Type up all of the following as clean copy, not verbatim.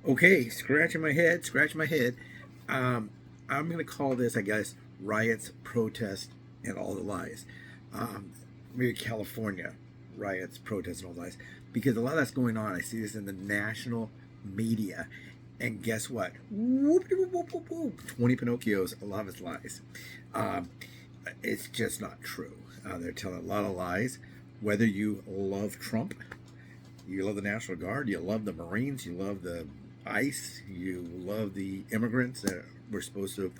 Okay, scratching my head. Um, I'm going to call this, I guess, riots, protests, and all the lies. Maybe California riots, protests, and all the lies. Because a lot of that's going on. I see this in the national media. And guess what? Whoop, whoop, whoop, whoop, whoop. 20 Pinocchios, a lot of it's lies. Um, it's just not true. They're telling a lot of lies. Whether you love Trump, you love the National Guard, you love the Marines, you love the ICE, you love the immigrants that were supposed to have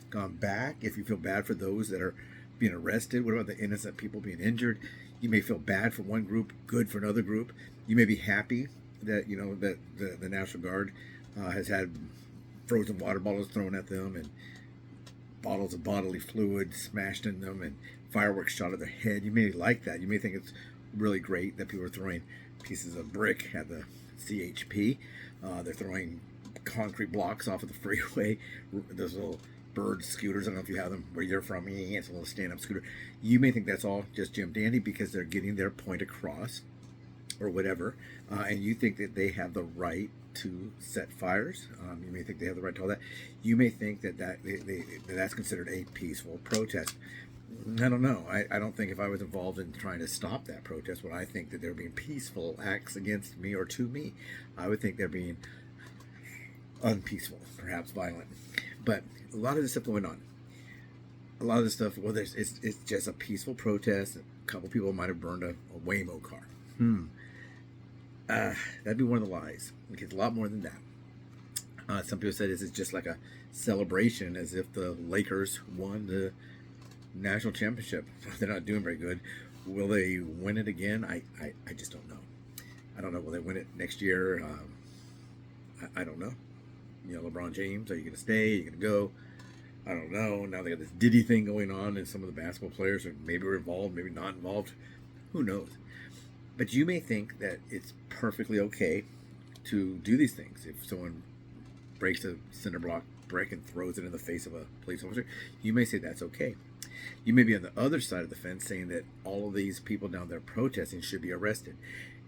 gone back. If you feel bad for those that are being arrested, what about the innocent people being injured? You may feel bad for one group, good for another group. You may be happy that that the National Guard has had frozen water bottles thrown at them and bottles of bodily fluid smashed in them and fireworks shot at their head. You may like that. You may think it's really great that people are throwing pieces of brick at the CHP. They're throwing concrete blocks off of the freeway. Those little bird scooters. I don't know if you have them where you're from. It's a little stand-up scooter. You may think that's all just Jim Dandy because they're getting their point across or whatever, and you think that they have the right to set fires. You may think they have the right to all that. You may think that's considered a peaceful protest. I don't know. I don't think if I was involved in trying to stop that protest, would I think that there being peaceful acts against me or to me. I would think they're being unpeaceful, perhaps violent. But a lot of this stuff going on. A lot of this stuff, well, it's just a peaceful protest. A couple people might have burned a Waymo car. That'd be one of the lies. It's a lot more than that. Some people said this is just like a celebration, as if the Lakers won the national championship. They're not doing very good. Will they win it again? I just don't know. I don't know. Will they win it next year? I don't know. LeBron James, are you going to stay? Are you going to go? I don't know. Now they got this Diddy thing going on, and some of the basketball players are maybe involved, maybe not involved. Who knows? But you may think that it's perfectly okay to do these things. If someone breaks a cinder block brick and throws it in the face of a police officer, you may say that's okay. You may be on the other side of the fence saying that all of these people down there protesting should be arrested.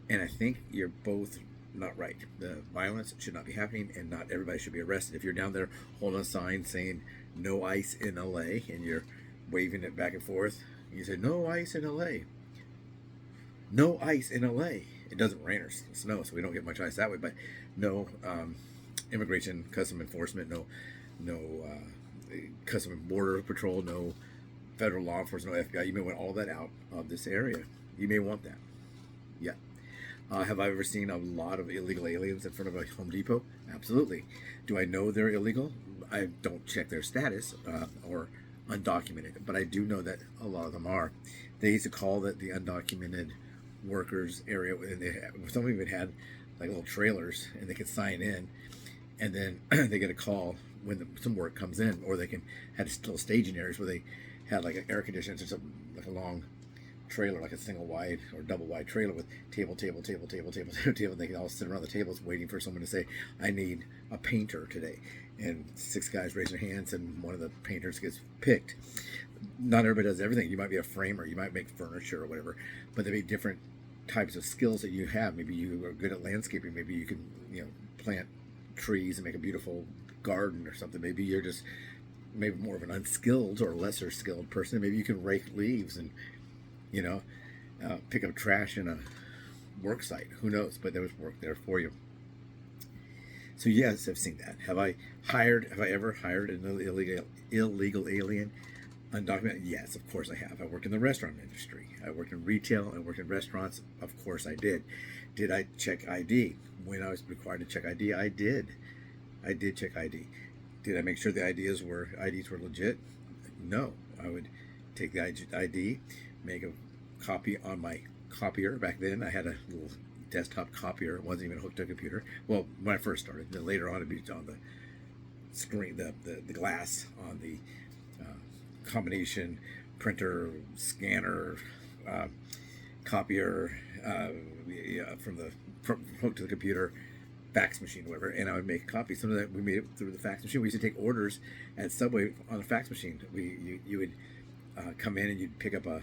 And I think you're both not right. The violence should not be happening, and not everybody should be arrested. If you're down there holding a sign saying no ice in LA and you're waving it back and forth, you say no ice in LA. No ice in LA. It doesn't rain or snow, so we don't get much ice that way. But no immigration, custom enforcement, no custom and border patrol, no federal law enforcement, no FBI. You may want all that out of this area. You may want that. Yeah. Have I ever seen a lot of illegal aliens in front of a Home Depot? Absolutely. Do I know they're illegal? I don't check their status or undocumented, but I do know that a lot of them are. They used to call that the undocumented workers area, and some even had like little trailers, and they could sign in, and then they get a call when some work comes in, or they can had still staging areas where they had like an air conditioner, just like a long trailer, like a single wide or double wide trailer with table. They can all sit around the tables waiting for someone to say, I need a painter today. And 6 guys raise their hands and one of the painters gets picked. Not everybody does everything. You might be a framer, you might make furniture or whatever, but there be different types of skills that you have. Maybe you are good at landscaping. Maybe you can, plant trees and make a beautiful garden or something. Maybe you're just maybe more of an unskilled or lesser skilled person. Maybe you can rake leaves and pick up trash in a work site. Who knows? But there was work there for you. So yes, I've seen that. Have I ever hired an illegal alien, undocumented? Yes, of course I have. I worked in the restaurant industry. I worked in retail. I worked in restaurants. Of course I did. Did I check ID when I was required to check ID? I did. I did check ID. Did I make sure the IDs were legit? No. I would take the ID, make a copy on my copier. Back then I had a little desktop copier. It wasn't even hooked to a computer. Well, when I first started. Then later on, it'd be on the screen, the glass on the combination printer, scanner, copier, from hooked to the computer, fax machine, whatever. And I would make copies. Some of that we made it through the fax machine. We used to take orders at Subway on a fax machine. You would come in and you'd pick up a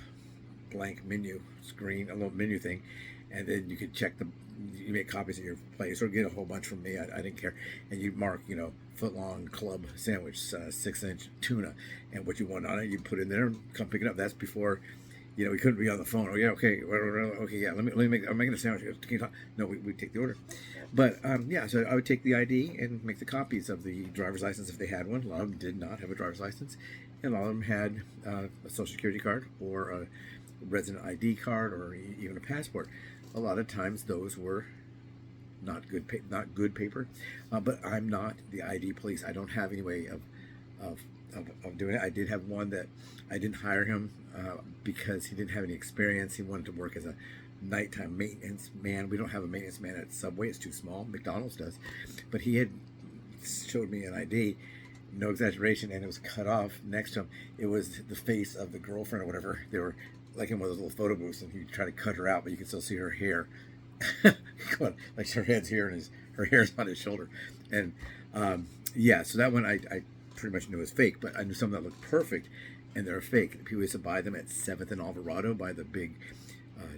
blank menu screen, a little menu thing, and then you could check you make copies at your place, or get a whole bunch from me. I didn't care. And you mark, foot-long club sandwich, 6-inch tuna, and what you want on it, you put it in there and come pick it up. That's before, we couldn't be on the phone. Oh yeah, okay, yeah. Let me make. I'm making a sandwich. Can you talk? No, we take the order. But yeah, so I would take the ID and make the copies of the driver's license if they had one. A lot of them did not have a driver's license, and a lot of them had a social security card or a resident ID card or even a passport. A lot of times those were not good paper, but I'm not the ID police. I don't have any way of doing it. I did have one that I didn't hire him because he didn't have any experience. He wanted to work as a nighttime maintenance man. We don't have a maintenance man at Subway. It's too small. McDonald's does. But he had showed me an ID, no exaggeration, and it was cut off next to him. It was the face of the girlfriend or whatever. They were like in one of those little photo booths, and he tried to cut her out, but you can still see her hair. Like her head's here and her hair's on his shoulder. And yeah, so that one I pretty much knew was fake, but I knew some that looked perfect, and they're fake. People used to buy them at 7th and Alvarado by the big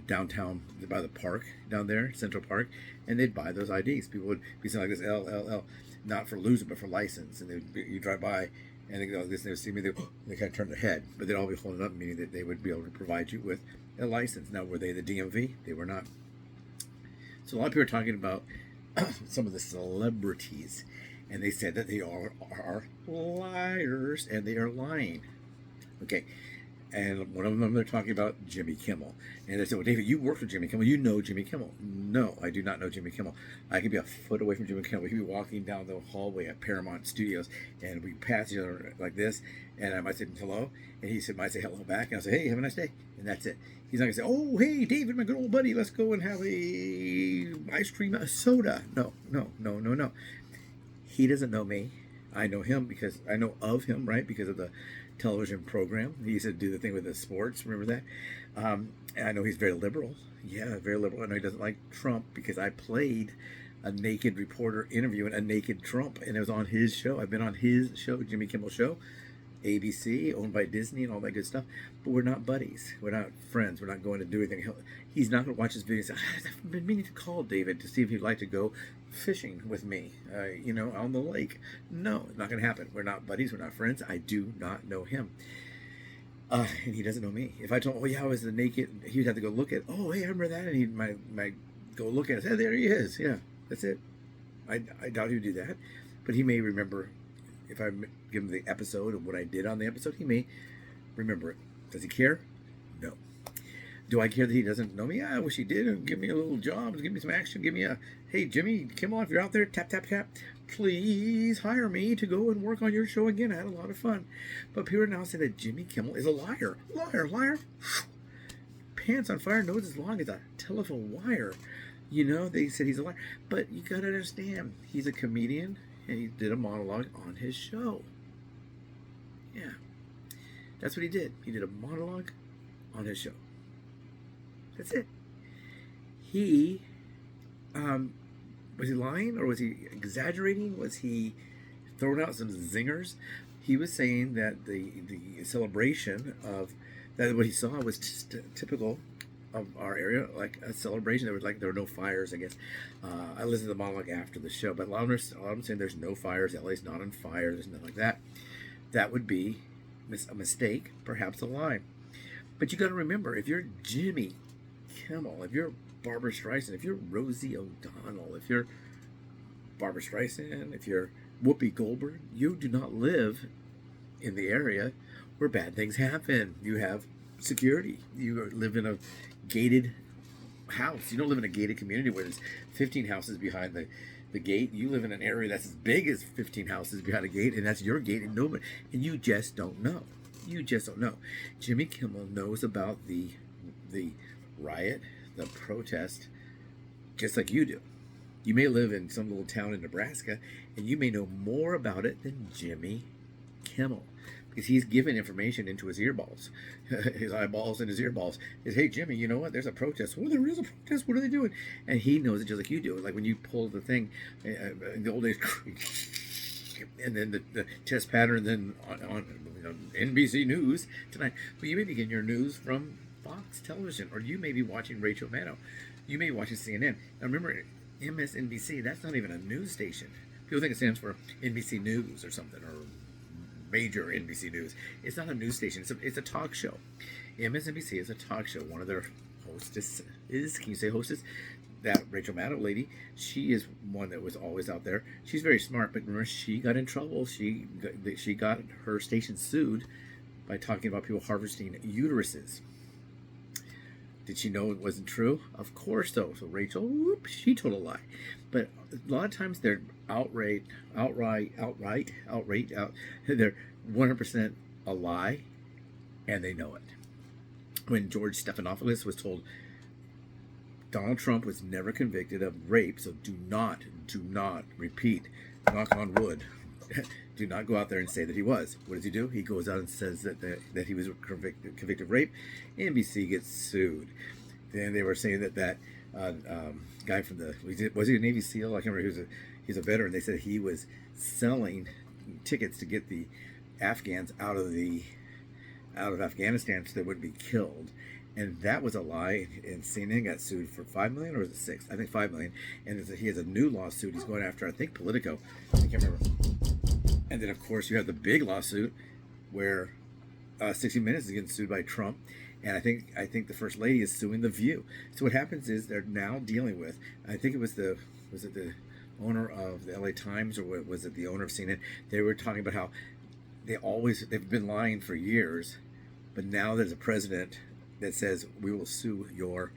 downtown, by the park down there, Central Park, and they'd buy those IDs. People would be saying like this, L, not for loser, but for license. And you drive by, and they go like this, and they would see me, they kind of turn their head, but they'd all be holding up, meaning that they would be able to provide you with a license. Now, were they the DMV? They were not. So a lot of people are talking about some of the celebrities, and they said that they are liars, and they are lying. Okay, and one of them, they're talking about Jimmy Kimmel. And they said, well, David, you work for Jimmy Kimmel. You know Jimmy Kimmel. No, I do not know Jimmy Kimmel. I could be a foot away from Jimmy Kimmel. We could be walking down the hallway at Paramount Studios, and we pass each other like this, and I might say hello, and he might say hello back, and I'll say, hey, have a nice day, and that's it. He's not going to say, oh, hey, David, my good old buddy, let's go and have a ice cream, a soda. No. He doesn't know me. I know him because I know of him, right, because of the television program. He used to do the thing with the sports, remember that? And I know he's very liberal. Yeah, very liberal. I know he doesn't like Trump because I played a naked reporter interviewing a naked Trump, and it was on his show. I've been on his show, Jimmy Kimmel Show, ABC, owned by Disney and all that good stuff. But we're not buddies. We're not friends. We're not going to do anything. He's not going to watch this video and say, I've been meaning to call David to see if he'd like to go fishing with me, on the lake. No, it's not going to happen. We're not buddies. We're not friends. I do not know him. And he doesn't know me. If I told him, oh yeah, I was the naked, he would have to go look at, oh, hey, I remember that. And he might go look at it. Hey, there he is. Yeah, that's it. I doubt he would do that. But he may remember, if I give him the episode of what I did on the episode, he may remember it. Does he care? No. Do I care that he doesn't know me? Yeah, I wish he did. Give me a little job. Give me some action. Give me a, hey, Jimmy Kimmel, if you're out there, tap, tap, tap. Please hire me to go and work on your show again. I had a lot of fun. But people now say that Jimmy Kimmel is a liar. Liar. Pants on fire, nose as long as a telephone wire. They said he's a liar. But you got to understand, he's a comedian, and he did a monologue on his show. Yeah. That's what he did. He did a monologue on his show. That's it. He, was he lying, or was he exaggerating? Was he throwing out some zingers? He was saying that the celebration of that, what he saw was just typical of our area, like a celebration. There were no fires, I guess. I listened to the monologue after the show, but a lot of them saying there's no fires. LA's not on fire. There's nothing like that. That would be a mistake, perhaps a lie. But you got to remember, if you're Jimmy Kimmel, if you're Barbara Streisand, if you're Rosie O'Donnell, if you're Barbara Streisand, if you're Whoopi Goldberg, you do not live in the area where bad things happen. You have security. You live in a gated house. You don't live in a gated community where there's 15 houses behind the gate. You live in an area that's as big as 15 houses behind a gate, and that's your gate, and you just don't know. You just don't know. Jimmy Kimmel knows about the riot, the protest, just like you do. You may live in some little town in Nebraska, and you may know more about it than Jimmy Kimmel, because he's given information into his earballs, his eyeballs and his earballs. Is, hey, Jimmy, you know what? There's a protest. Well, there is a protest. What are they doing? And he knows it just like you do. Like when you pull the thing in the old days, and then the test pattern, then on NBC News tonight. Well, you may be getting your news from Fox Television, or you may be watching Rachel Maddow. You may be watching CNN. Now remember, MSNBC, that's not even a news station. People think it stands for NBC News or something, or major NBC News. It's not a news station. It's a talk show. MSNBC is a talk show. One of their hostess is, can you say hostess? That Rachel Maddow lady, she is one that was always out there. She's very smart, but remember, she got in trouble. She got her station sued by talking about people harvesting uteruses. Did she know it wasn't true? Of course, though. So Rachel, whoop, she told a lie. But a lot of times they're they're 100% a lie, and they know it. When George Stephanopoulos was told Donald Trump was never convicted of rape, so do not repeat, knock on wood, do not go out there and say that he was. What does he do? He goes out and says that he was convicted of rape. NBC gets sued. Then they were saying that guy from was he a Navy SEAL? I can't remember. He's a veteran. They said he was selling tickets to get the Afghans out of Afghanistan so they wouldn't be killed. And that was a lie, and CNN got sued for $5 million, or was it $6? I think $5 million. And he has a new lawsuit. He's going after, I think, Politico. I can't remember. And then, of course, you have the big lawsuit where 60 Minutes is getting sued by Trump, and I think the First Lady is suing The View. So what happens is they're now dealing with, I think it was the owner of the LA Times, or was it the owner of CNN? They were talking about how they've been lying for years, but now there's a president that says, we will sue your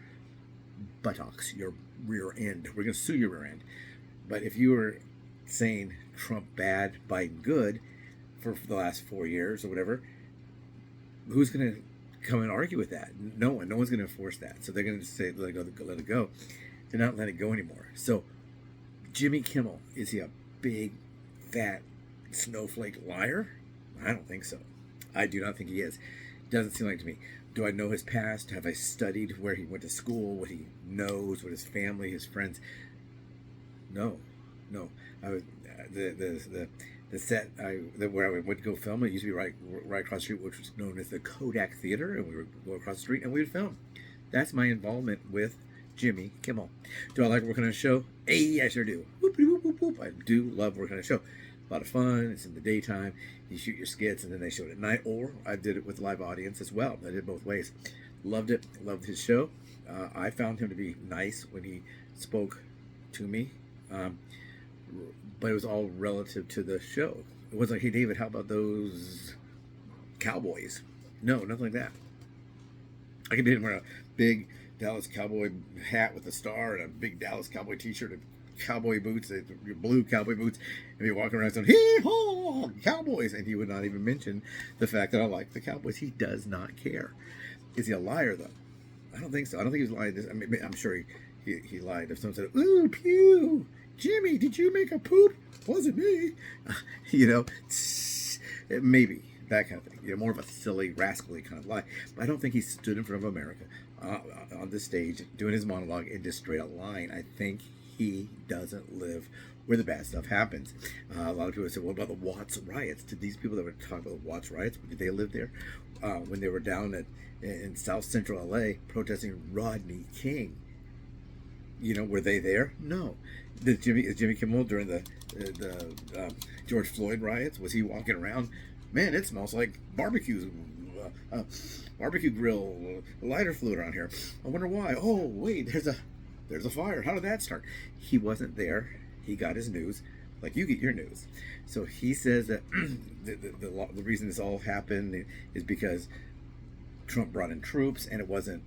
buttocks, your rear end. We're going to sue your rear end. But if you were saying Trump bad, Biden good for the last 4 years or whatever, who's going to come and argue with that? No one. No one's going to enforce that. So they're going to say, let it go. They're not letting it go anymore. So Jimmy Kimmel, is he a big, fat, snowflake liar? I don't think so. I do not think he is. Doesn't seem like to me. Do I know his past? Have I studied where he went to school, what he knows, what his family, his friends? No. I was the set where I went to go film. It used to be right across the street, which was known as the Kodak Theater, and we would go across the street and we would film. That's my involvement with Jimmy Kimmel. Do I like working on a show? Hey, I sure do. Whoop, whoop, whoop, whoop. I do love working on a show. A lot of fun. It's in the daytime. You shoot your skits and then they show it at night, or I did it with live audience as well. I did both ways. Loved it. Loved his show. I found him to be nice when he spoke to me, but it was all relative to the show. It wasn't like, hey David, how about those Cowboys? No, nothing like that. I could be wearing a big Dallas Cowboy hat with a star and a big Dallas Cowboy t-shirt and cowboy boots, blue cowboy boots, and be walking around saying, hee-haw, Cowboys, and he would not even mention the fact that I like the Cowboys. He does not care. Is he a liar, though? I don't think so. I don't think he's lying. I mean, I'm sure he lied. If someone said, ooh, pew, Jimmy, did you make a poop? Wasn't me. Maybe. That kind of thing. More of a silly, rascally kind of lie. But I don't think he stood in front of America on the stage doing his monologue and just straight out lying. I think he doesn't live where the bad stuff happens. A lot of people say, what about the Watts riots? Did these people that were talking about the Watts riots, did they live there? When they were down in South Central LA protesting Rodney King, were they there? No. Is Jimmy Kimmel during the George Floyd riots, was he walking around? Man, it smells like barbecue grill, lighter fluid around here. I wonder why. Oh, wait, there's a fire. How did that start? He wasn't there. He got his news like you get your news. So he says that the reason this all happened is because Trump brought in troops and it wasn't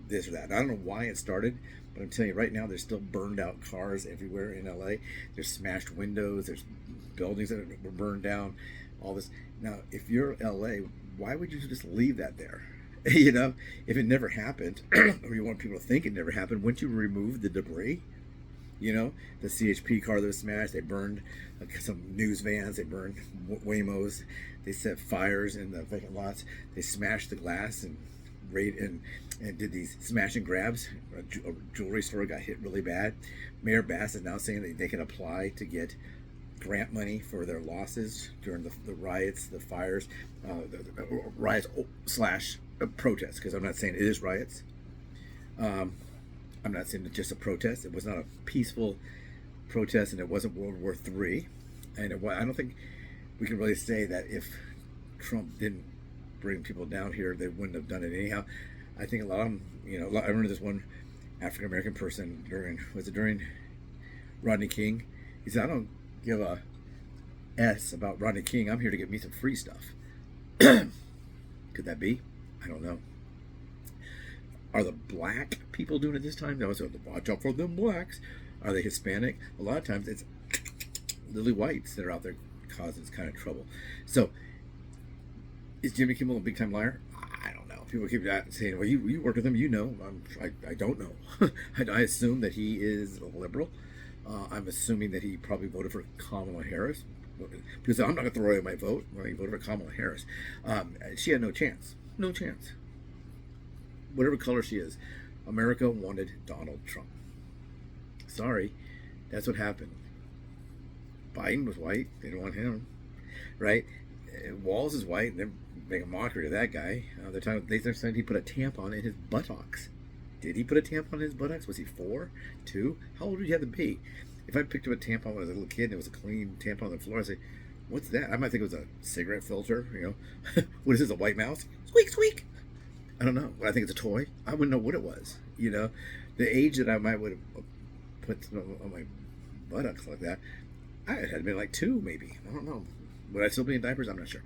this or that. I don't know why it started, but I'm telling you right now, there's still burned out cars everywhere in LA. There's smashed windows. There's buildings that were burned down. All this. Now, if you're LA, why would you just leave that there? If it never happened, or you want people to think it never happened, wouldn't you remove the debris? The CHP car that was smashed, they burned some news vans, they burned Waymos, they set fires in the vacant lots, they smashed the glass and did these smash and grabs. A jewelry store got hit really bad. Mayor Bass is now saying that they can apply to get grant money for their losses during the riots, the fires, riots / protests, because I'm not saying it is riots. I'm not saying it's just a protest. It was not a peaceful protest, and it wasn't World War III. And I don't think we can really say that if Trump didn't bring people down here, they wouldn't have done it anyhow. I think a lot of them, I remember this one African American person during Rodney King. He said, I don't give a S about Rodney King. I'm here to get me some free stuff. Could that be? I don't know. Are the black people doing it this time? No, so watch out for them blacks. Are they Hispanic? A lot of times it's lily whites that are out there causing this kind of trouble. So, is Jimmy Kimmel a big time liar? I don't know. People keep saying, well, you work with him, I don't know. I assume that he is a liberal. I'm assuming that he probably voted for Kamala Harris, because I'm not going to throw away my vote when he voted for Kamala Harris. She had no chance. No chance. Whatever color she is, America wanted Donald Trump. Sorry, that's what happened. Biden was white. They didn't want him, right? Walz is white, and they're making a mockery of that guy. They're saying he put a tampon in his buttocks. Did he put a tampon in his buttocks? Was he 4, 2? How old did he have to be? If I picked up a tampon when I was a little kid and it was a clean tampon on the floor, I'd say, what's that? I might think it was a cigarette filter, What is this, a white mouse? Squeak, squeak. I don't know. I think it's a toy. I wouldn't know what it was, The age that I would have put on my buttocks like that, I had to be like 2, maybe. I don't know. Would I still be in diapers? I'm not sure.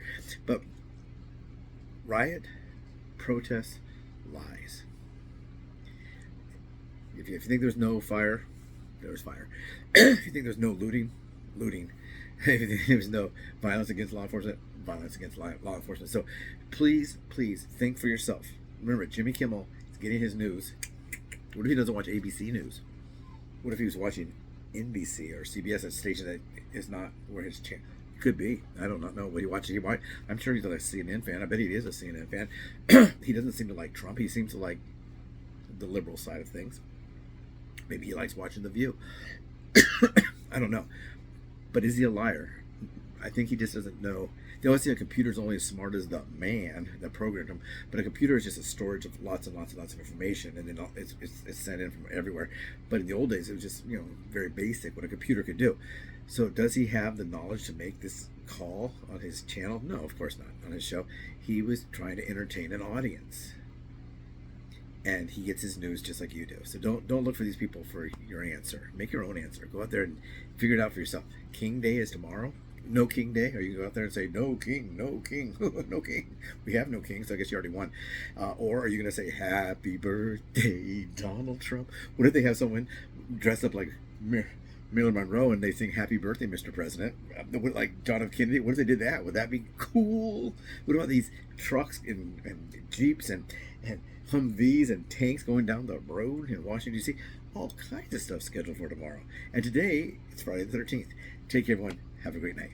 But riot, protest, lies. If you think there's no fire, there's fire. If you think there's no looting. If you think there's no violence against law enforcement, violence against law enforcement. So please think for yourself. Remember, Jimmy Kimmel is getting his news. What if he doesn't watch ABC News? What if he was watching NBC or CBS, a station that is not where his channel? Could be. I do not know what he watches. I'm sure he's a CNN fan. I bet he is a CNN fan. He doesn't seem to like Trump. He seems to like the liberal side of things. Maybe he likes watching The View. I don't know. But is he a liar? I think he just doesn't know. They always say a computer is only as smart as the man that programmed him, but a computer is just a storage of lots and lots of information, and then it's sent in from everywhere. But in the old days, it was just very basic what a computer could do. So does he have the knowledge to make this call on his channel? No, of course not. On his show, he was trying to entertain an audience, and he gets his news just like you do. So don't look for these people for your answer. Make your own answer. Go out there and figure it out for yourself. King Day is tomorrow. No King Day, or you can go out there and say, no king, no king, no king. We have no king, so I guess you already won. Or are you going to say, happy birthday, Donald Trump? What if they have someone dressed up like Marilyn Monroe and they sing happy birthday, Mr. President? Like John F. Kennedy? What if they did that? Would that be cool? What about these trucks and Jeeps and Humvees and tanks going down the road in Washington, D.C.? All kinds of stuff scheduled for tomorrow. And today, it's Friday the 13th. Take care, everyone. Have a great night.